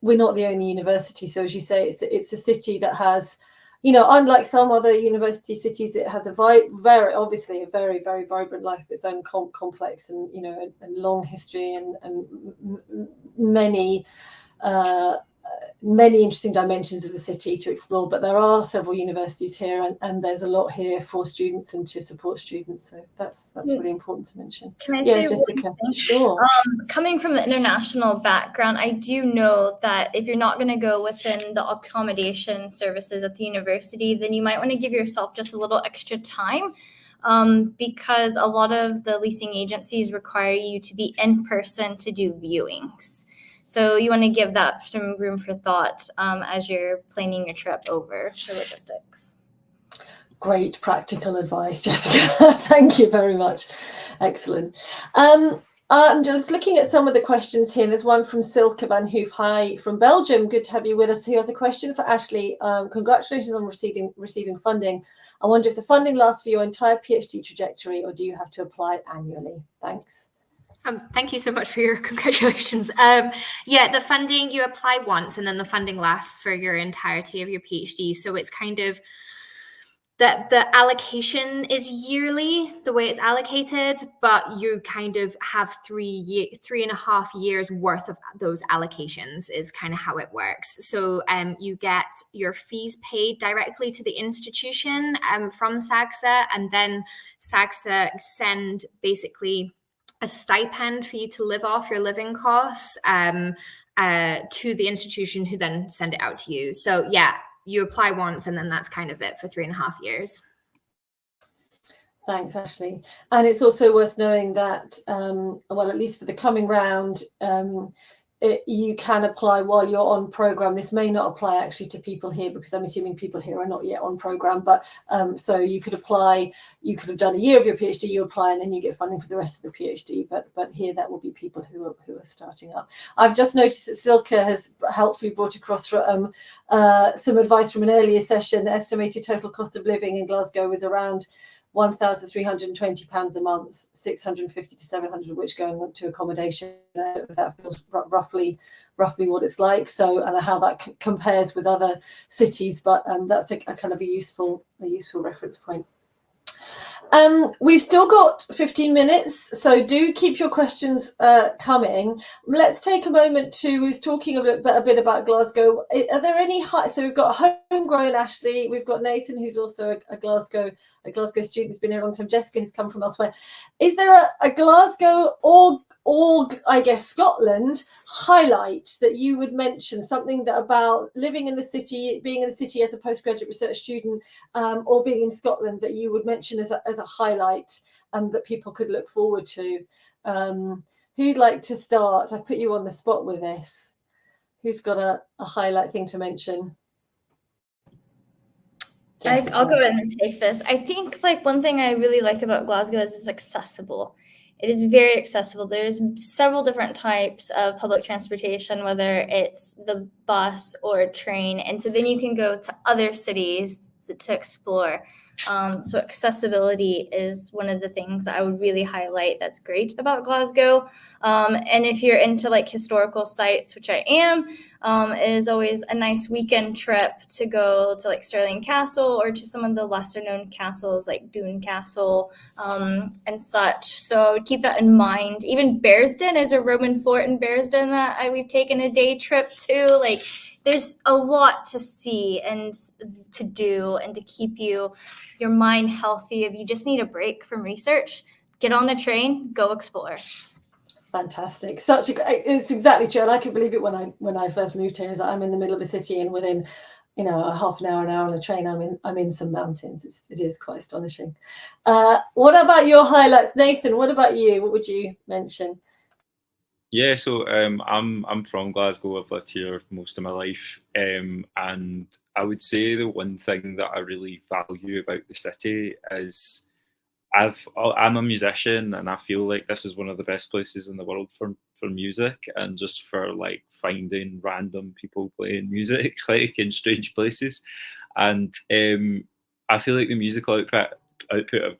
we're not the only university. So as you say, it's a city that has, unlike some other university cities, it has a very, very, very vibrant life of its own, complex and and long history and many interesting dimensions of the city to explore. But there are several universities here, and there's a lot here for students and to support students. So that's really important to mention. Can I say Jessica? One thing? Sure. Coming from the international background, I do know that if you're not going to go within the accommodation services at the university, then you might want to give yourself just a little extra time. Because a lot of the leasing agencies require you to be in person to do viewings. So you want to give that some room for thought as you're planning your trip over for logistics. Great practical advice, Jessica. Thank you very much. Excellent. I'm just looking at some of the questions here. There's one from Silke van Hoof. Hi, from Belgium. Good to have you with us. Who has a question for Ashley? Congratulations on receiving funding. I wonder if the funding lasts for your entire PhD trajectory, or do you have to apply annually? Thanks. Thank you so much for your congratulations. The funding, you apply once and then the funding lasts for your entirety of your PhD. So it's kind of the allocation is yearly, the way it's allocated, but you kind of have 3.5 years worth of those allocations is kind of how it works. So you get your fees paid directly to the institution from SAGSA, and then SAGSA send basically a stipend for you to live off your living costs to the institution, who then send it out to you. So you apply once and then that's kind of it for 3.5 years. Thanks, Ashley. And it's also worth knowing that, at least for the coming round, you can apply while you're on program. This may not apply actually to people here, because I'm assuming people here are not yet on program, but so you could apply, you could have done a year of your PhD, you apply and then you get funding for the rest of the PhD, but here that will be people who are starting up. I've just noticed that Silke has helpfully brought across some advice from an earlier session. The estimated total cost of living in Glasgow is around £1,320 a month, 650 to 700 of which going to accommodation. That feels roughly what it's like. So, and how that compares with other cities, but that's a kind of a useful reference point. We've still got 15 minutes, so do keep your questions coming. Let's take a moment to, we was talking a bit about Glasgow. Are there any so we've got homegrown Ashley, we've got Nathan, who's also a Glasgow student, who's been here a long time. Jessica has come from elsewhere. Is there a Glasgow or I guess Scotland highlight that you would mention, something that about living in the city, being in the city as a postgraduate research student, or being in Scotland, that you would mention as a highlight that people could look forward to? Who'd like to start? I put you on the spot with this. Who's got a highlight thing to mention? I'll go ahead and take this. I think like one thing I really like about Glasgow is it's accessible. It is very accessible. There's several different types of public transportation, whether it's the bus or train. And so then you can go to other cities to explore. So accessibility is one of the things that I would really highlight that's great about Glasgow. And if you're into like historical sites, which I am, it is always a nice weekend trip to go to like Stirling Castle or to some of the lesser known castles like Doon Castle and such. So keep that in mind. Even Bearsden, there's a Roman fort in Bearsden that we've taken a day trip to. Like there's a lot to see and to do and to keep your mind healthy. If you just need a break from research, get on the train, go explore. Fantastic. It's exactly true. And I could believe it when I first moved here, is that I'm in the middle of a city and within, a half an hour on a train, I'm in some mountains. It is quite astonishing. What about your highlights, Nathan? What about you? What would you mention? Yeah, so I'm from Glasgow. I've lived here most of my life, and I would say the one thing that I really value about the city is I'm a musician, and I feel like this is one of the best places in the world for music, and just for like finding random people playing music like in strange places. And I feel like the musical output of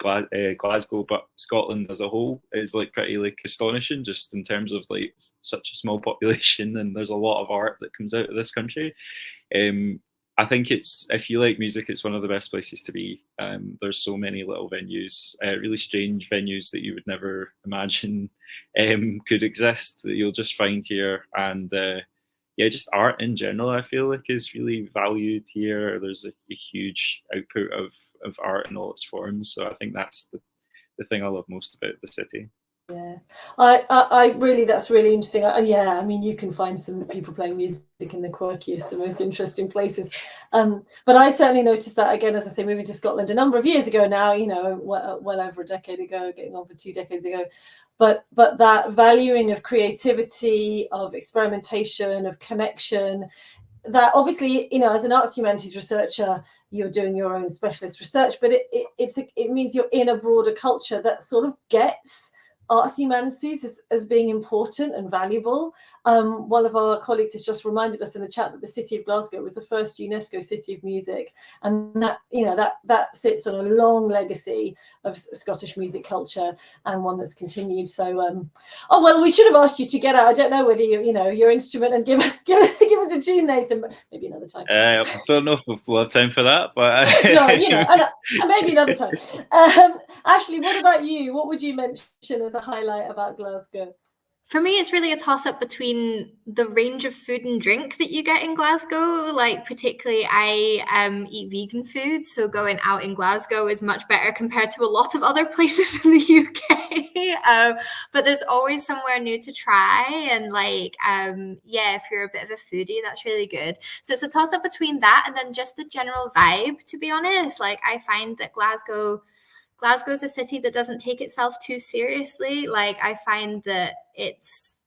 Glasgow, but Scotland as a whole, is like pretty like astonishing, just in terms of like such a small population, and there's a lot of art that comes out of this country. I think if you like music, it's one of the best places to be. There's so many little venues, really strange venues that you would never imagine could exist, that you'll just find here. And just art in general, I feel like is really valued here. There's a huge output of art in all its forms. So I think that's the thing I love most about the city. Yeah, I really, that's really interesting. I mean, you can find some people playing music in the quirkiest, the most interesting places. But I certainly noticed that, again, as I say, moving to Scotland a number of years ago now, well over a decade ago, getting on for 2 decades ago. But that valuing of creativity, of experimentation, of connection, that obviously, as an arts humanities researcher, you're doing your own specialist research, but it means you're in a broader culture that sort of gets arts humanities as being important and valuable. One of our colleagues has just reminded us in the chat that the city of Glasgow was the first UNESCO City of Music, and that sits on a long legacy of Scottish music culture, and one that's continued. So, we should have asked you to get out. I don't know whether your instrument and give us a tune, Nathan, but maybe another time. I don't know if we'll have time for that, but no, maybe another time. Ashley, what about you? What would you mention as a highlight about Glasgow? For me, it's really a toss-up between the range of food and drink that you get in Glasgow. Like, particularly, I eat vegan food, so going out in Glasgow is much better compared to a lot of other places in the UK. But there's always somewhere new to try, and if you're a bit of a foodie, that's really good. So it's a toss-up between that and then just the general vibe, to be honest. Like, I find that Glasgow's a city that doesn't take itself too seriously. Like, I find that it's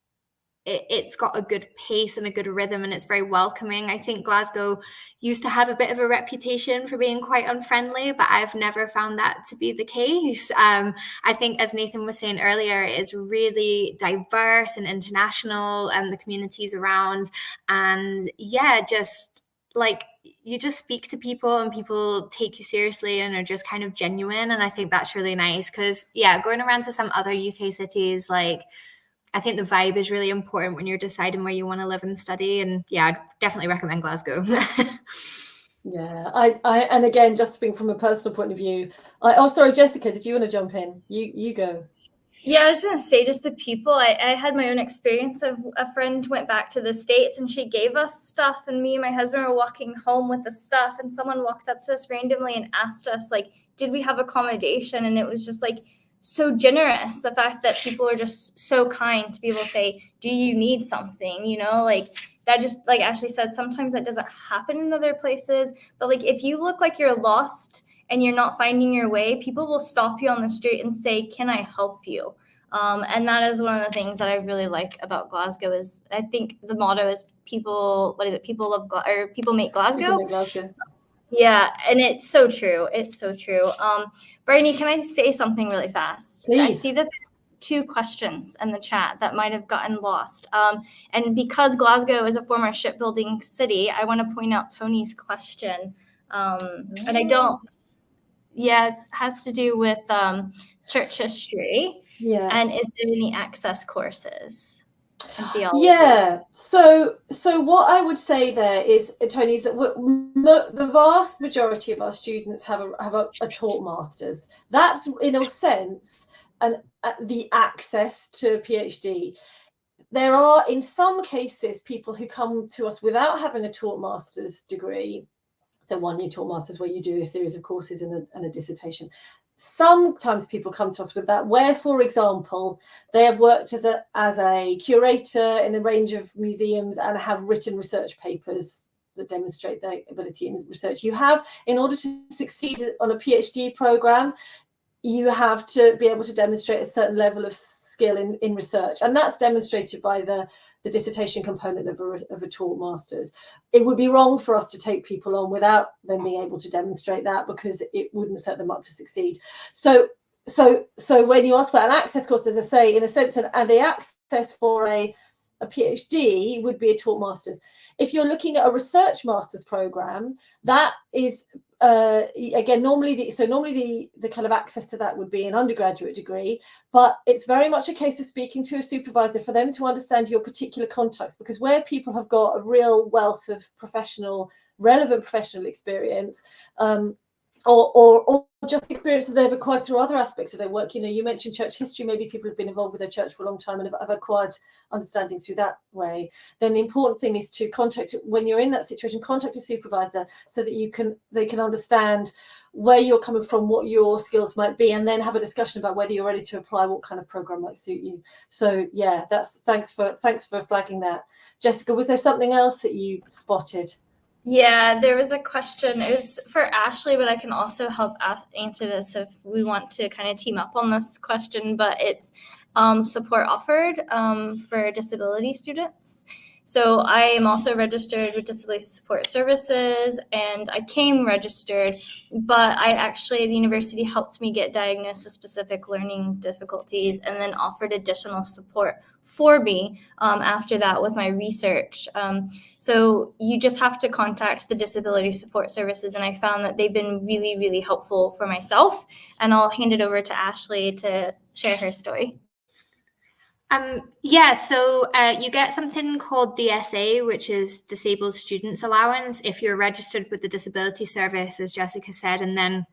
got a good pace and a good rhythm, and it's very welcoming. I think Glasgow used to have a bit of a reputation for being quite unfriendly, but I've never found that to be the case. I think, as Nathan was saying earlier, it is really diverse and international, the communities around. And you just speak to people and people take you seriously and are just kind of genuine. And I think that's really nice because, going around to some other UK cities, I think the vibe is really important when you're deciding where you want to live and study. And I'd definitely recommend Glasgow. And again, just speaking from a personal point of view, sorry, Jessica, did you want to jump in? You go. Yeah, I was going to say, just the people. I had my own experience of a friend went back to the States and she gave us stuff, and me and my husband were walking home with the stuff, and someone walked up to us randomly and asked us, did we have accommodation? And it was just so generous. The fact that people are just so kind to be able to say, do you need something? That just, like Ashley said, sometimes that doesn't happen in other places. But if you look like you're lost and you're not finding your way, people will stop you on the street and say, can I help you? And that is one of the things that I really like about Glasgow is I think the motto is people make Glasgow. People make Glasgow. Yeah, and it's so true. It's so true. Bryony, can I say something really fast? Please. I see that there's 2 questions in the chat that might have gotten lost. And because Glasgow is a former shipbuilding city, I want to point out Tony's question. And I don't, it has to do with church history. Yeah. And is there any access courses in theology? Yeah. So what I would say there is, Tony, is that the vast majority of our students have a taught masters. That's in a sense the access to a PhD. There are, in some cases, people who come to us without having a taught master's degree. So 1-year taught masters where you do a series of courses and a dissertation. Sometimes people come to us with that, where, for example, they have worked as a curator in a range of museums and have written research papers that demonstrate their ability in research. You have, in order to succeed on a PhD program, you have to be able to demonstrate a certain level of skill in research, and that's demonstrated by the dissertation component of a taught master's. It would be wrong for us to take people on without them being able to demonstrate that, because it wouldn't set them up to succeed. So when you ask about an access course, as I say, in a sense, and the access for a PhD would be a taught master's. If you're looking at a research master's program, that is again, normally the kind of access to that would be an undergraduate degree, but it's very much a case of speaking to a supervisor for them to understand your particular context, because where people have got a real wealth of relevant professional experience, or just experience that they've acquired through other aspects of their work. You mentioned church history. Maybe people have been involved with their church for a long time and have acquired understanding through that way. Then the important thing is to when you're in that situation, contact a supervisor so that they can understand where you're coming from, what your skills might be, and then have a discussion about whether you're ready to apply, what kind of program might suit you. So yeah, thanks for flagging that. Jessica, was there something else that you spotted? Yeah, there was a question. It was for Ashley, but I can also help answer this if we want to kind of team up on this question. But it's support offered for disability students. So I am also registered with Disability Support Services, and I came registered, but the university helped me get diagnosed with specific learning difficulties and then offered additional support for me after that with my research. So you just have to contact the Disability Support Services, and I found that they've been really, really helpful for myself. And I'll hand it over to Ashley to share her story. So you get something called DSA, which is Disabled Students Allowance, if you're registered with the Disability Service, as Jessica said, and then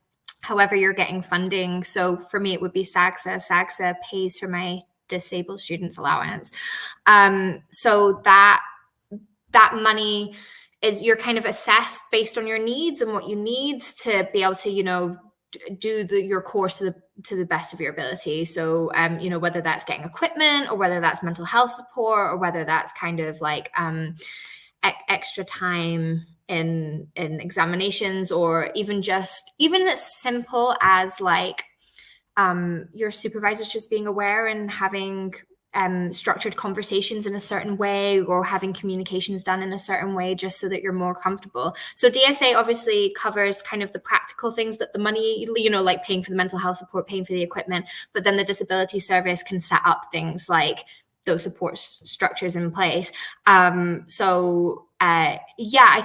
however you're getting funding. So for me, it would be SAGSA. SAGSA pays for my Disabled Students Allowance. So that money is, you're kind of assessed based on your needs and what you need to be able to, do your course to the best of your ability. So, whether that's getting equipment, or whether that's mental health support, or whether that's kind of like extra time in examinations, or even as simple as like your supervisors just being aware and having structured conversations in a certain way, or having communications done in a certain way, just so that you're more comfortable. So DSA obviously covers kind of the practical things that the money, like paying for the mental health support, paying for the equipment, but then the disability service can set up things like those support structures in place. I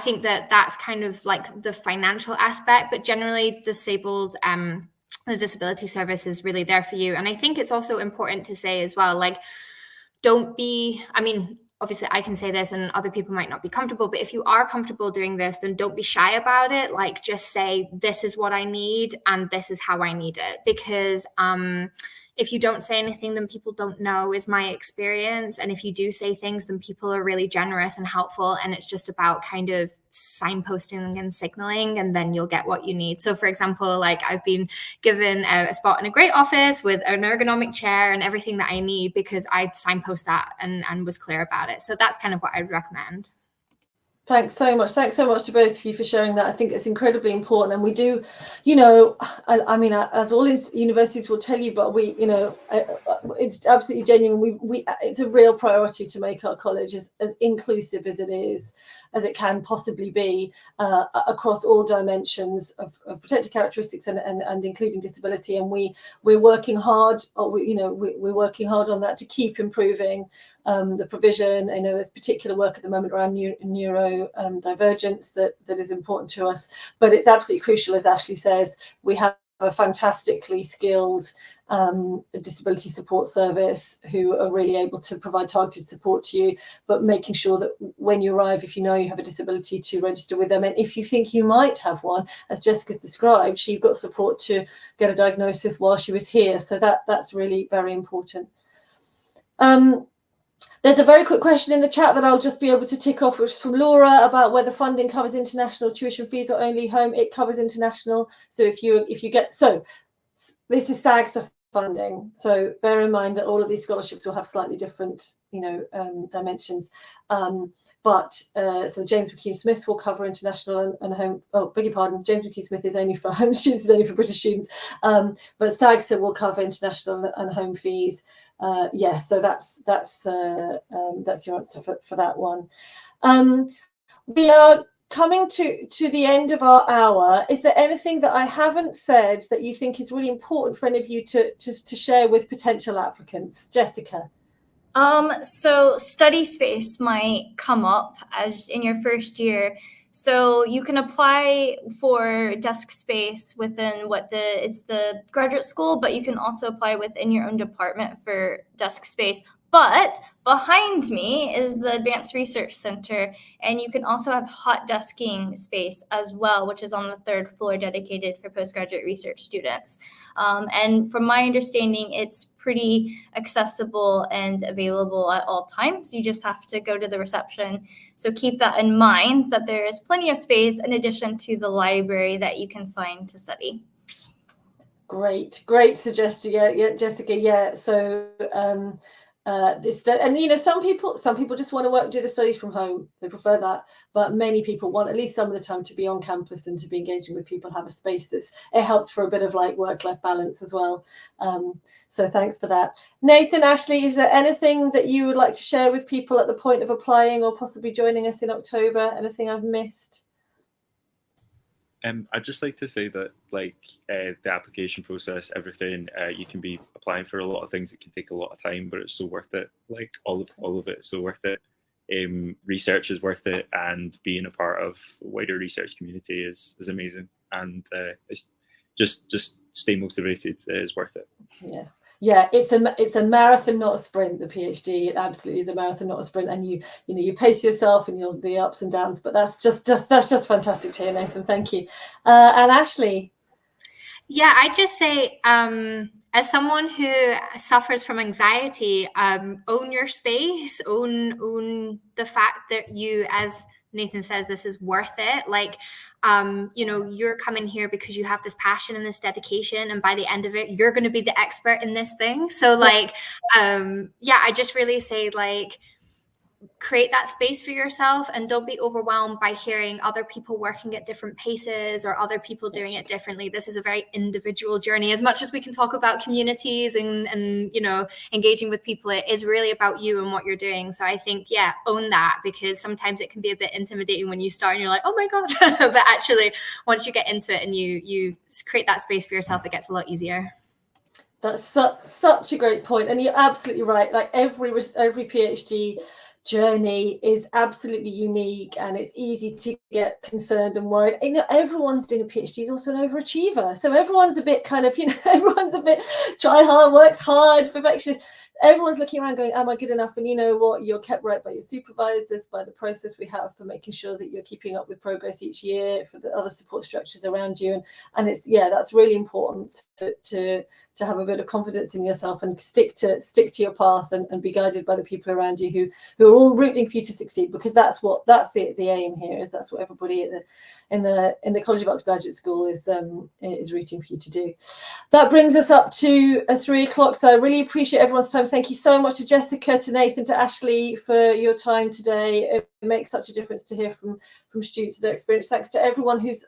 think that's kind of like the financial aspect, but generally the disability service is really there for you. And I think it's also important to say as well, like, obviously I can say this and other people might not be comfortable, but if you are comfortable doing this, then don't be shy about it. Like, just say, this is what I need and this is how I need it. Because if you don't say anything, then people don't know, is my experience. And if you do say things, then people are really generous and helpful. And it's just about kind of signposting and signaling, and then you'll get what you need. So for example, like, I've been given a spot in a great office with an ergonomic chair and everything that I need because I signpost that and was clear about it. So that's kind of what I'd recommend. Thanks so much. Thanks so much to both of you for sharing that. I think it's incredibly important. And we do, you know, I mean, as all universities will tell you, but we, you know, it's absolutely genuine. It's a real priority to make our college as inclusive as it can possibly be, across all dimensions of protected characteristics and including disability. And we're working hard, we're working hard on that to keep improving the provision. I know there's particular work at the moment around neurodivergence that is important to us, but it's absolutely crucial, as Ashley says. We have a fantastically skilled disability support service who are really able to provide targeted support to you, but making sure that when you arrive, if you know you have a disability, to register with them. And if you think you might have one, as Jessica's described, she got support to get a diagnosis while she was here. So that's really very important. There's a very quick question in the chat that I'll just be able to tick off, which is from Laura, about whether funding covers international tuition fees or only home. It covers international. So if you get, so this is SAGSA funding. So bear in mind that all of these scholarships will have slightly different, dimensions. So James McKean Smith will cover international and home. Oh, beg your pardon. James McKean Smith is only for home students, is only for British students. But SAGSA will cover international and home fees. So that's your answer for that one. We are coming to the end of our hour. Is there anything that I haven't said that you think is really important for any of you to share with potential applicants? Jessica. So study space might come up as in your first year. So you can apply for desk space within it's the graduate school, but you can also apply within your own department for desk space. But behind me is the Advanced Research Center, and you can also have hot desking space as well, which is on the 3rd floor, dedicated for postgraduate research students. And from my understanding, it's pretty accessible and available at all times. You just have to go to the reception. So keep that in mind, that there is plenty of space in addition to the library that you can find to study. Great suggestion. Yeah, Jessica. Yeah. So some people just want to do the studies from home. They prefer that, but many people want at least some of the time to be on campus and to be engaging with people, have a space it helps for a bit of like work-life balance as well. So thanks for that. Nathan, Ashley, is there anything that you would like to share with people at the point of applying or possibly joining us in October? Anything I've missed? I'd just like to say that, the application process, everything, you can be applying for a lot of things. It can take a lot of time, but it's so worth it. Like all of it is so worth it. Research is worth it, and being a part of a wider research community is amazing. And it's just stay motivated. It is worth it. Yeah, it's a marathon, not a sprint. The PhD, it absolutely is a marathon, not a sprint. And you pace yourself, and you'll be ups and downs. But that's just fantastic to hear, Nathan. Thank you. And Ashley. Yeah, I just say, as someone who suffers from anxiety, own your space, own the fact that you, as Nathan says, this is worth it. You're coming here because you have this passion and this dedication, and by the end of it, you're going to be the expert in this thing. So I just really say, create that space for yourself, and don't be overwhelmed by hearing other people working at different paces or other people doing it differently. This is a very individual journey. As much as we can talk about communities and engaging with people, it is really about you and what you're doing. So I think, own that, because sometimes it can be a bit intimidating when you start and you're like, oh my God. But actually, once you get into it and you create that space for yourself, it gets a lot easier. That's such a great point. And you're absolutely right. Like every PhD journey is absolutely unique, and it's easy to get concerned and worried. Everyone's doing a PhD is also an overachiever, so everyone's a bit everyone's a bit try hard, works hard, perfectionist. Everyone's looking around going, am I good enough? And you know what, you're kept right by your supervisors, by the process we have for making sure that you're keeping up with progress each year, for the other support structures around you. And it's, that's really important to have a bit of confidence in yourself and stick to your path and be guided by the people around you who are all rooting for you to succeed, because that's the aim here. Is that's what everybody in the College of Arts Graduate School is rooting for you to do. That brings us up to 3 o'clock. So I really appreciate everyone's time time. Thank you so much to Jessica, to Nathan, to Ashley for your time today. It makes such a difference to hear from students, their experience. Thanks to everyone who's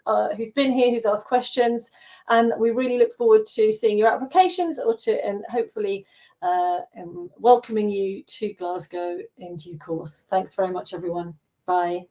been here, who's asked questions, and we really look forward to seeing your applications and hopefully welcoming you to Glasgow in due course. Thanks very much, everyone. Bye.